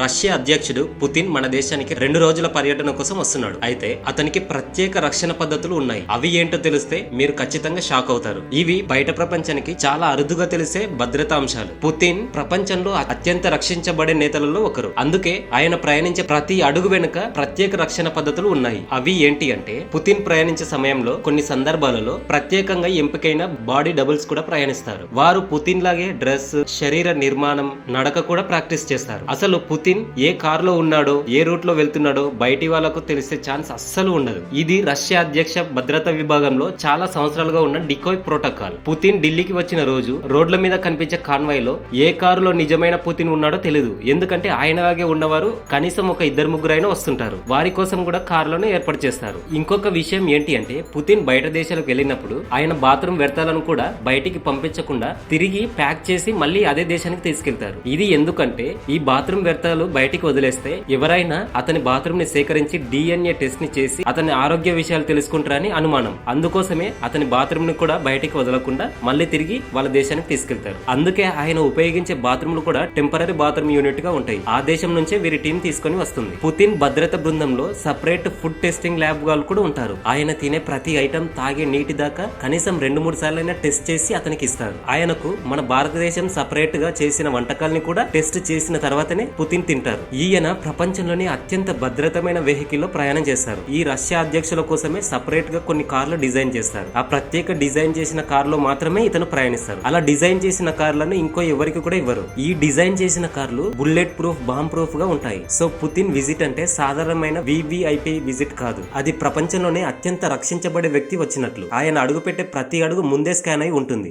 Russia అధ్యక్షుడు Putin మన దేశానికి 2 రోజుల పర్యటన కోసం వస్తున్నాడు. అయితే అతనికి ప్రత్యేక రక్షణ పద్ధతులు ఉన్నాయి. అవి ఏంటో తెలిస్తే మీరు ఖచ్చితంగా షాక్ అవుతారు. ఇవి బయట ప్రపంచానికి చాలా అరుదుగా తెలిసే భద్రతా అంశాలు. పుతిన్ ప్రపంచంలో అత్యంత రక్షించబడే నేతలలో ఒకరు. అందుకే ఆయన ప్రయాణించే ప్రతి అడుగు వెనుక ప్రత్యేక రక్షణ పద్ధతులు ఉన్నాయి. అవి ఏంటి అంటే, పుతిన్ ప్రయాణించే సమయంలో కొన్ని సందర్భాలలో ప్రత్యేకంగా ఎంపికైన బాడీ డబుల్స్ కూడా ప్రయాణిస్తారు. వారు పుతిన్ లాగే డ్రెస్, శరీర నిర్మాణం, నడక కూడా ప్రాక్టీస్ చేస్తారు. అసలు పుతిన్ ఏ కార్ లో ఉన్నాడో, ఏ రూట్ లో వెళ్తున్నాడో బయటి వాళ్ళకు తెలిసే ఛాన్స్ అస్సలు ఉండదు. ఇది రష్యా అధ్యక్ష భద్రతా విభాగంలో చాలా సంవత్సరాలుగా ఉన్న డికోయ్ ప్రోటోకాల్. పుతిన్ ఢిల్లీకి వచ్చిన రోజు రోడ్ల మీద కనిపించే కాన్వాయ్ లో ఏ కారులో నిజమైన పుతిన్ ఉన్నాడో తెలియదు. ఎందుకంటే ఆయనలాగే ఉన్నవారు కనీసం ఒక 2-3 వస్తుంటారు. వారి కోసం కూడా కార్లను ఏర్పాటు చేస్తారు. ఇంకొక విషయం ఏంటి అంటే, పుతిన్ బయట దేశాలకు వెళ్ళినప్పుడు ఆయన బాత్రూమ్ వ్యర్థాలను కూడా బయటికి పంపించకుండా తిరిగి ప్యాక్ చేసి మళ్ళీ అదే దేశానికి తీసుకెళ్తారు. ఇది ఎందుకంటే ఈ బాత్రూమ్ వ్యర్థాలు బయటికి వదిలేస్తే ఎవరైనా అతని బాత్రూమ్ ని సేకరించి DNA టెస్ట్ ని చేసి అతని ఆరోగ్య విషయాలు తెలుసుకుంటారని అనుమానం. అందుకోసమే అతని బాత్రూమ్ ని కూడా బయటికి వదలకుండా మళ్ళీ తిరిగి వాళ్ళ దేశానికి తీసుకెళ్తారు. అందుకే ఆయన ఉపయోగించే బాత్రూమ్లు కూడా టెంపరరీ బాత్రూమ్ యూనిట్ గా ఉంటాయి. ఆ దేశం నుంచే వీరి టీం తీసుకొని వస్తుంది. పుతిన్ భద్రత బృందంలో సపరేట్ ఫుడ్ టెస్టింగ్ ల్యాబ్ వాళ్ళు కూడా ఉంటారు. ఆయన తినే ప్రతి ఐటమ్, తాగే నీటి దాకా కనీసం 2-3 సార్లైనా టెస్ట్ చేసి అతనికి ఇస్తారు. ఆయనకు మన భారతదేశం సపరేట్ గా చేసిన వంటకాలని కూడా టెస్ట్ చేసిన తర్వాతనే పుతిన్ తింటారు. ఈయన ప్రపంచంలోని అత్యంత భద్రతమైన వెహికల్ లో ప్రయాణం చేస్తారు. ఈ రష్యా అధ్యక్షుల కోసమే సపరేట్ గా కొన్ని కార్లు డిజైన్ చేస్తారు. ఆ ప్రత్యేక డిజైన్ చేసిన కార్లో మాత్రమే ఇతను ప్రయాణిస్తారు. అలా డిజైన్ చేసిన కార్లను ఇంకో ఎవరికి కూడా ఇవ్వరు. ఈ డిజైన్ చేసిన కార్లు బుల్లెట్ ప్రూఫ్, బాంబ్ ప్రూఫ్ గా ఉంటాయి. సో పుతిన్ విజిట్ అంటే సాధారణమైన VVIP విజిట్ కాదు. అది ప్రపంచంలోనే అత్యంత రక్షించబడే వ్యక్తి వచ్చినట్లు. ఆయన అడుగుపెట్టే ప్రతి అడుగు ముందే స్కాన్ అయి ఉంటుంది.